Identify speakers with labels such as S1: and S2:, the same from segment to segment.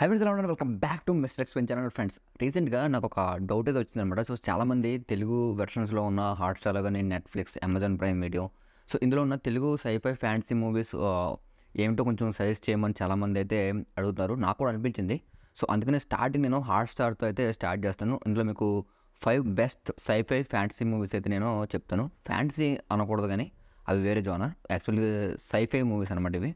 S1: High friends, ఎలా ఉన్నారు? Welcome back to mister Expen channel. Friends, రీసెంట్గా నాకు ఒక డౌట్ అయితే వచ్చిందనమాట. సో చాలామంది తెలుగు వెర్షన్స్లో ఉన్న హాట్స్టార్ కానీ Netflix, Amazon prime video, so ఇందులో ఉన్న తెలుగు సైఫై ఫ్యాంటసీ మూవీస్ ఏమిటో కొంచెం సజెస్ట్ చేయమని చాలామంది అయితే అడుగుతున్నారు. నాకు కూడా అనిపించింది. సో అందుకనే స్టార్టింగ్ నేను హాట్స్టార్తో అయితే స్టార్ట్ చేస్తాను. ఇందులో మీకు 5 బెస్ట్ సైఫై ఫ్యాంటసీ మూవీస్ అయితే నేను చెప్తాను. ఫ్యాంటసీ అనకూడదు కానీ అవి వేరే జోనర్. యాక్చువల్గా సైఫై మూవీస్ అనమాట ఇవి.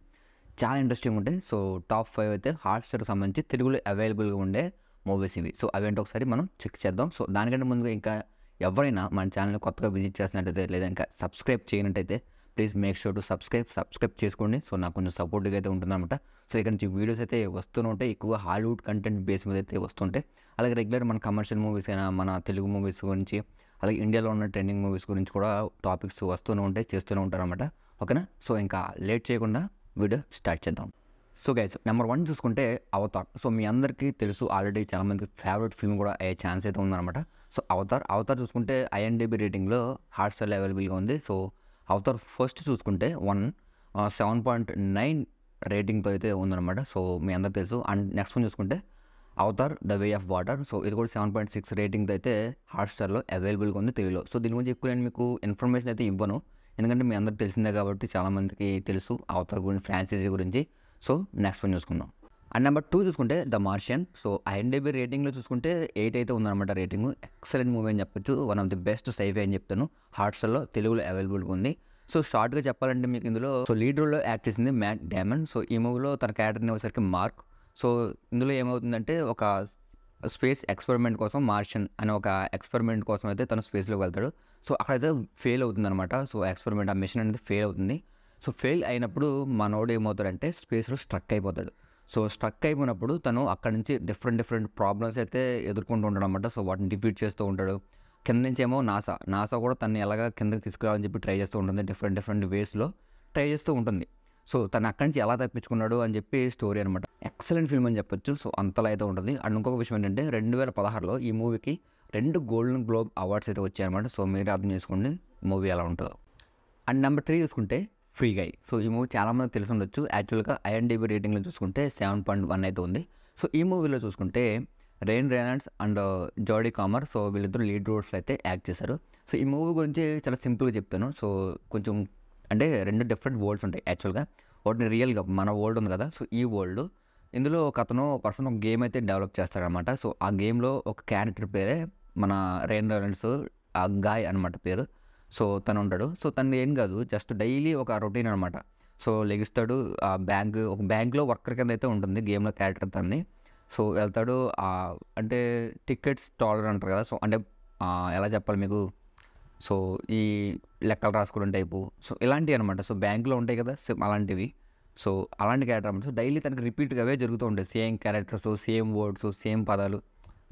S1: చాలా ఇంట్రెస్టింగ్ ఉంటాయి. సో టాప్ 5 అయితే హాట్‌స్టార్‌కి సంబంధించి తెలుగులో అవైలబుల్‌గా ఉండే మూవీస్ ఇవి. సో అవేంటో ఒకసారి మనం చెక్ చేద్దాం. సో దానికంటే ముందుగా ఇంకా ఎవరైనా మన ఛానల్‌ని కొత్తగా విజిట్ చేసినట్టయితే లేదా ఇంకా సబ్స్క్రైబ్ చేయనట్టయితే please make sure to subscribe చేసుకోండి. సో నాకు కొంచెం సపోర్ట్‌గా అయితే ఉంటుందన్నమాట. సో ఇక్కడ నుంచి వీడియోస్ అయితే వస్తూనే ఉంటాయి. ఎక్కువగా హాలీవుడ్ కంటెంట్ బేస్ మీద అయితే వస్తుంటాయి. అలాగే రెగ్యులర్ మన కమర్షియల్ మూవీస్ అయినా, మన తెలుగు మూవీస్ గురించి, అలాగే ఇండియాలో ఉన్న ట్రెండింగ్ మూవీస్ గురించి కూడా టాపిక్స్ వస్తూనే ఉంటాయి, చేస్తూనే ఉంటారన్నమాట. ఓకేనా? సో ఇంకా లేట్ చేయకుండా వీడియో స్టార్ట్ చేద్దాం. సో గైస్, నెంబర్ 1 చూసుకుంటే అవతార్. సో మీ అందరికీ తెలుసు, ఆల్రెడీ చాలామందికి ఫేవరెట్ ఫిల్మ్ కూడా అయ్యే ఛాన్స్ అయితే ఉందన్నమాట. సో అవతార్ చూసుకుంటే ఐఎన్‌డిబి రేటింగ్లో హాట్‌స్టార్‌లో అవైలబుల్గా ఉంది. సో అవతార్ ఫస్ట్ చూసుకుంటే 7.9 రేటింగ్తో అయితే ఉందన్నమాట. సో మీ అందరికీ తెలుసు. అండ్ నెక్స్ట్ వన్ చూసుకుంటే Avatar the way of water. So ఇది కూడా 7.6 రేటింగ్తో అయితే హాట్‌స్టార్‌లో అవైలబుల్గా ఉంది తెలుగులో. సో దీని గురించి ఎక్కువ నేను మీకు ఇన్ఫర్మేషన్ అయితే ఇవ్వను, ఎందుకంటే మీ అందరికి తెలిసిందే కాబట్టి చాలామందికి తెలుసు అవతార్ గురించి, ఫ్రాంచైజీ గురించి. సో నెక్స్ట్ వన్ చూసుకుందాం. అండ్ నెంబర్ 2 చూసుకుంటే ద మార్షియన్. సో ఐఎన్‌డిబి రేటింగ్లో చూసుకుంటే 8 అయితే ఉందన్నమాట రేటింగ్. ఎక్సలెంట్ మూవీ అని చెప్పొచ్చు. One of the best sci-fi అని చెప్తాను. హాట్‌స్టార్‌లో తెలుగులో అవైలబుల్గా ఉంది. సో షార్ట్గా చెప్పాలంటే మీకు ఇందులో లీడ్ రోల్లో యాక్ట్ చేసింది మ్యాట్ డామన్. సో ఈ మూవీలో తన క్యారెక్టర్ని వచ్చేసరికి మార్క్. సో ఇందులో ఏమవుతుందంటే ఒక స్పేస్ ఎక్స్పెరిమెంట్ కోసం, మార్షియన్ అనే ఒక ఎక్స్పెరిమెంట్ కోసం అయితే తను స్పేస్లోకి వెళ్తాడు. సో అక్కడైతే ఫెయిల్ అవుతుందన్నమాట. సో ఎక్స్పెరిమెంట్, ఆ మిషన్ అనేది ఫెయిల్ అవుతుంది. సో ఫెయిల్ అయినప్పుడు మనోడు ఏమవుతాడంటే స్పేస్లో స్ట్రక్ అయిపోతాడు. సో స్ట్రక్ అయిపోయినప్పుడు తను అక్కడ నుంచి డిఫరెంట్ ప్రాబ్లమ్స్ అయితే ఎదుర్కొంటూ ఉంటాడు అనమాట. సో వాటిని డిఫీట్ చేస్తూ ఉంటాడు. కింద నుంచి ఏమో నాసా కూడా తను ఎలాగా కిందకి తీసుకురావాలని చెప్పి ట్రై చేస్తూ ఉంటుంది. డిఫరెంట్ వేస్లో ట్రై చేస్తూ ఉంటుంది. సో తను అక్కడి నుంచి ఎలా తప్పించుకున్నాడు అని చెప్పి స్టోరీ అనమాట. ఎక్సలెంట్ ఫిల్మ్ అని చెప్పొచ్చు. సో అంతలా అయితే ఉంటుంది. అండ్ ఇంకొక విషయం ఏంటంటే 2016లో ఈ మూవీకి 2 గోల్డెన్ గ్లోబ్ అవార్డ్స్ అయితే వచ్చాయన్నమాట. సో మీరే అర్థం చేసుకోండి మూవీ ఎలా ఉంటుందో. అండ్ నెంబర్ 3 చూసుకుంటే ఫ్రీ గై. సో ఈ మూవీ చాలామంది తెలిసి ఉండొచ్చు. యాక్చువల్గా ఐఎన్‌డిబి రేటింగ్లో చూసుకుంటే 7.1 అయితే ఉంది. సో ఈ మూవీలో చూసుకుంటే రెయిన్ రెనాల్డ్స్ అండ్ జోడీ కామర్, సో వీళ్ళిద్దరు లీడ్ రోల్స్లో అయితే యాక్ట్ చేశారు. సో ఈ మూవీ గురించి చాలా సింపుల్గా చెప్తాను. సో కొంచెం అంటే 2 డిఫరెంట్ వరల్డ్స్ ఉంటాయి యాక్చువల్గా. ఒకటి రియల్గా మన వరల్డ్ ఉంది కదా, సో ఈ వరల్డ్. ఇందులో ఒక పర్సన్ ఒక గేమ్ అయితే డెవలప్ చేస్తాడనమాట. సో ఆ గేమ్లో ఒక క్యారెక్టర్ పేరే మన రెయిన్ రెనాల్డ్స్, ఆ గాయ్ అనమాట పేరు. సో తను ఉంటాడు. సో తను ఏం కాదు, జస్ట్ డైలీ ఒక రొటీన్ అనమాట. సో లెగిస్తాడు, ఆ ఒక బ్యాంక్లో వర్కర్ కింద అయితే ఉంటుంది గేమ్లో క్యారెక్టర్ తనని. సో వెళ్తాడు, అంటే టికెట్స్ స్టాలర్ అంటారు కదా. సో అంటే ఎలా చెప్పాలి మీకు, సో ఈ లెక్కలు రాసుకోవడం టైపు, సో ఇలాంటివి అనమాట. సో బ్యాంకులో ఉంటాయి కదా అలాంటివి. సో అలాంటి క్యారెక్టర్ అనమాట. సో డైలీ తనకి రిపీట్గా అవే జరుగుతూ ఉంటాయి. Same characters, same words, same పదాలు,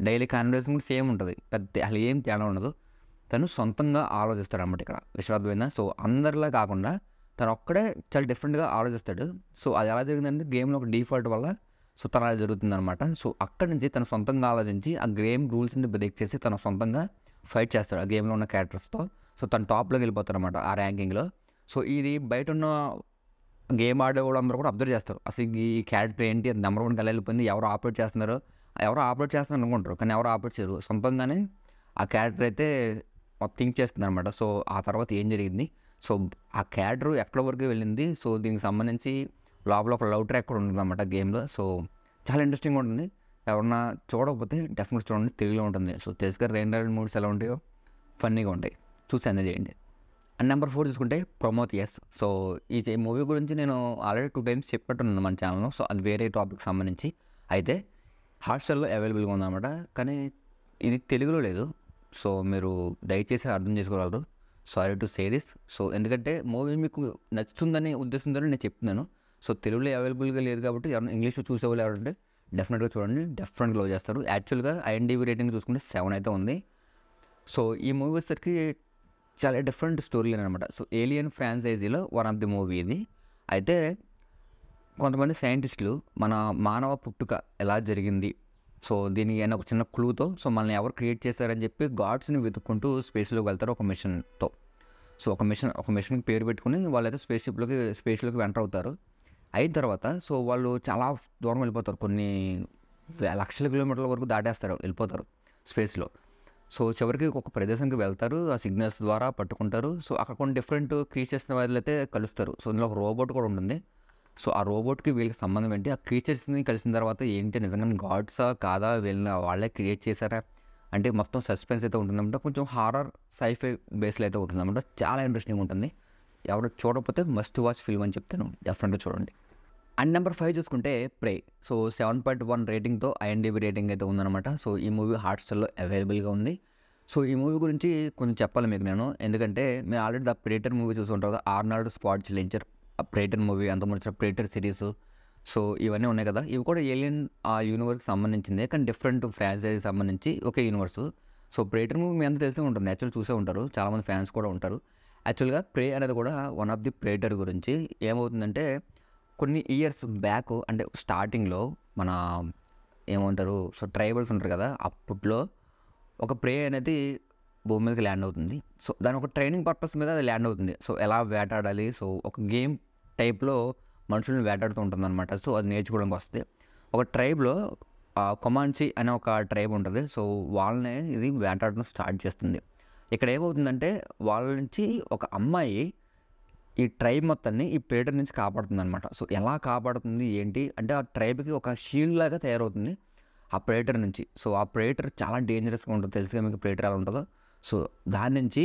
S1: డైలీ కాన్వర్సేషన్ కూడా సేమ్ ఉంటుంది. పెద్ద అసలు ఏం తేడా ఉండదు. తను సొంతంగా ఆలోచిస్తాడు అనమాట ఇక్కడ. విశ్రాంతమైందా? సో అందరిలా కాకుండా తను ఒక్కడే చాలా డిఫరెంట్గా ఆలోచిస్తాడు. సో అది ఎలా జరిగిందంటే గేమ్లో ఒక డిఫాల్ట్ వల్ల సో తను అలా జరుగుతుందనమాట. సో అక్కడి నుంచి తను సొంతంగా ఆలోచించి ఆ గేమ్ రూల్స్ని బ్రేక్ చేసి తను సొంతంగా ఫైట్ చేస్తాడు ఆ గేమ్లో ఉన్న క్యారెక్టర్స్తో. సో తను టాప్లోకి వెళ్ళిపోతాడు అనమాట ఆ ర్యాంకింగ్లో. సో ఇది బయట ఉన్న గేమ్ ఆడే వాళ్ళందరూ కూడా అబ్జర్వ్ చేస్తారు. అసలు ఈ క్యారెక్టర్ ఏంటి, అది నెంబర్ 1కి వెళ్ళిపోయింది, ఎవరు ఆపరేట్ చేస్తున్నారు అనుకుంటారు, కానీ ఎవరు ఆపరేట్ చేయరు. సొంతంగానే ఆ క్యారెక్టర్ అయితే థింక్ చేస్తుంది అనమాట. సో ఆ తర్వాత ఏం జరిగింది, సో ఆ క్యారెక్టర్ ఎక్కడి వరకు వెళ్ళింది, సో దీనికి సంబంధించి లోపల ఒక లవ్ ట్రాక్ కూడా ఉంటుంది అనమాట గేమ్లో. సో చాలా ఇంట్రెస్టింగ్గా ఉంటుంది. ఎవరన్నా చూడకపోతే డెఫినెట్ చూడండి, తెలుగులో ఉంటుంది. సో తెలుసుగా రెయిన్ రెనాల్డ్స్ మూవీస్ ఎలా ఉంటాయో ఫన్నీగా ఉంటాయి, చూసి ఎంజాయ్ చేయండి. అండ్ నెంబర్ 4 చూసుకుంటే ప్రొమోథియస్. సో ఈ మూవీ గురించి నేను ఆల్రెడీ 2 టైమ్స్ చెప్పినట్టున్నాను మన ఛానల్లో. సో అది వేరే టాపిక్ సంబంధించి. అయితే హాట్‌స్టార్‌లో అవైలబుల్గా ఉందన్నమాట, కానీ ఇది తెలుగులో లేదు. సో మీరు దయచేసి అర్థం చేసుకోగలరు. Sorry to say this. So ఎందుకంటే మూవీ మీకు నచ్చుతుందని ఉద్దేశంతో నేను చెప్తున్నాను. సో తెలుగులో అవైలబుల్గా లేదు కాబట్టి ఎవరైనా ఇంగ్లీష్లో చూసేవాళ్ళు ఎవరంటే డెఫినెట్గా చూడండి, డెఫినెట్గా లవ్ చేస్తారు. యాక్చువల్గా ఐఎన్‌డిబి రేటింగ్ చూసుకుంటే 7 అయితే ఉంది. సో ఈ మూవీ వచ్చేసరికి చాలా డిఫరెంట్ స్టోరీ అనమాట. సో ఏలియన్ ఫ్రాంచైజీలో వన్ ఆఫ్ ది మూవీ ఇది. అయితే కొంతమంది సైంటిస్టులు మన మానవ పుట్టుక ఎలా జరిగింది, సో దీనికి అయినా ఒక చిన్న క్లూతో, సో మనల్ని ఎవరు క్రియేట్ చేశారని చెప్పి గాడ్స్ని వెతుక్కుంటూ స్పేస్లోకి వెళ్తారు ఒక మిషన్తో. సో ఒక మిషన్కి పేరు పెట్టుకుని వాళ్ళైతే స్పేస్లోకి ఎంటర్ అవుతారు. అయిన తర్వాత సో వాళ్ళు చాలా దూరం వెళ్ళిపోతారు, కొన్ని లక్షల కిలోమీటర్ల వరకు దాటేస్తారు, వెళ్ళిపోతారు స్పేస్లో. సో చివరికి ఒక ప్రదేశానికి వెళ్తారు, ఆ సిగ్నల్స్ ద్వారా పట్టుకుంటారు. సో అక్కడ కొన్ని డిఫరెంట్ క్రీచర్స్ని వాళ్ళైతే కలుస్తారు. సో ఇందులో ఒక రోబోట్ కూడా ఉంటుంది. సో ఆ రోబోట్కి వీళ్ళకి సంబంధం ఏంటి, ఆ క్రీచర్స్ని కలిసిన తర్వాత ఏంటి, నిజంగా గాడ్సా కాదా, వీళ్ళని వాళ్ళే క్రియేట్ చేశారా అంటే మొత్తం సస్పెన్స్ అయితే ఉంటుందన్నమాట. కొంచెం హారర్ సైఫై బేస్లో అయితే ఉంటుందన్నమాట. చాలా ఇంట్రెస్టింగ్ ఉంటుంది. ఎవరు చూడకపోతే మస్ట్ వాచ్ ఫిల్మ్ అని చెప్తాను, డెఫినెట్గా చూడండి. అండ్ నెంబర్ 5 చూసుకుంటే ప్రే. సో 7.1 రేటింగ్తో ఐఎండిబి రేటింగ్ అయితే ఉందన్నమాట. సో ఈ మూవీ హాట్‌స్టార్‌లో అవైలబుల్గా ఉంది. సో ఈ మూవీ గురించి కొంచెం చెప్పాలి మీకు నేను. ఎందుకంటే మీరు ఆల్రెడీ ద ప్రేటర్ మూవీ చూసి ఉంటారు కదా, ఆర్నాల్డ్ స్క్వార్జ్‌నెగ్గర్. ఆ ప్రేటర్ మూవీ, అంతకుముందు వచ్చిన ప్రేటర్ సిరీస్. సో ఇవన్నీ ఉన్నాయి కదా, ఇవి కూడా ఏలియన్ ఆ యూనివర్స్‌కి సంబంధించిందే, కానీ డిఫరెంట్ ఫ్రాంచైజీకి సంబంధించి ఒకే యూనివర్స్. సో ప్రేటర్ మూవీ మీ అందరికీ తెలిసే ఉంటుంది, యాక్చువల్ చూసే ఉంటారు, చాలామంది ఫ్యాన్స్ కూడా ఉంటారు. యాక్చువల్గా ప్రే అనేది కూడా వన్ ఆఫ్ ది ప్రేటర్ గురించి. ఏమవుతుందంటే కొన్ని ఇయర్స్ బ్యాక్, అంటే స్టార్టింగ్లో మన ఏమంటారు, సో ట్రైబల్స్ ఉంటారు కదా, అప్పట్లో ఒక ప్రే అనేది భూమి మీదకి ల్యాండ్ అవుతుంది. సో దాని ఒక ట్రైనింగ్ పర్పస్ మీద అది ల్యాండ్ అవుతుంది. సో ఎలా వేటాడాలి, సో ఒక గేమ్ టైప్లో మనుషుల్ని వేటాడుతూ ఉంటుందన్నమాట. సో అది నేర్చుకోవడానికి వస్తుంది. ఒక ట్రైబ్లో కొమాంచి అనే ఒక ట్రైబ్ ఉంటుంది. సో వాళ్ళని ఇది వేటాడడం స్టార్ట్ చేస్తుంది. ఇక్కడ ఏమవుతుందంటే వాళ్ళ నుంచి ఒక అమ్మాయి ఈ ట్రైబ్ మొత్తాన్ని ఈ ప్రేటర్ నుంచి కాపాడుతుందనమాట. సో ఎలా కాపాడుతుంది ఏంటి అంటే, ఆ ట్రైబ్కి ఒక షీల్డ్ లాగా తయారవుతుంది ఆ ప్రేటర్ నుంచి. సో ఆ ప్రేటర్ చాలా డేంజరస్గా ఉంటుంది, తెలుసుగా మీకు ప్రేటర్ ఎలా ఉంటుందో. సో దాని నుంచి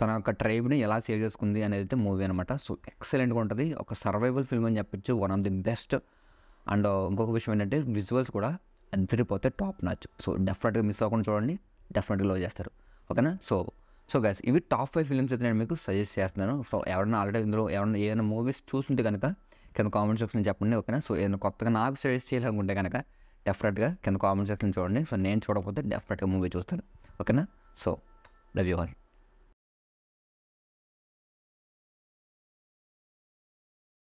S1: తన యొక్క ట్రైబ్ని ఎలా సేవ్ చేసుకుంది అనేది అయితే మూవీ అనమాట. సో ఎక్సలెంట్గా ఉంటుంది, ఒక సర్వైవల్ ఫిల్మ్ అని చెప్పొచ్చు, one of the best. And ఇంకొక విషయం ఏంటంటే విజువల్స్ కూడా అదిరిపోతే టాప్ నాచ్. సో డెఫినెట్గా మిస్ అవ్వకుండా చూడండి, డెఫినెట్గా లవ్ చేస్తారు. ఓకేనా. సో గైస్, ఇవి టాప్ 5 ఫిల్మ్స్ అయితే నేను మీకు సజెస్ట్ చేస్తున్నాను. సో ఎవరైనా ఆల్రెడీ ఇందులో ఎవరైనా ఏదైనా మూవీస్ చూస్తుంటే కనుక కింద కామెంట్ సెక్షన్ చెప్పండి. ఓకేనా. సో ఏదైనా కొత్తగా నాకు సజెస్ట్ చేయాలనుకుంటే కనుక డెఫినెట్గా కింద కామెంట్ సెక్షన్ చూడండి. సో నేను చూడకపోతే డెఫినెట్గా మూవీ చూస్తాను. ఓకేనా. So love you all.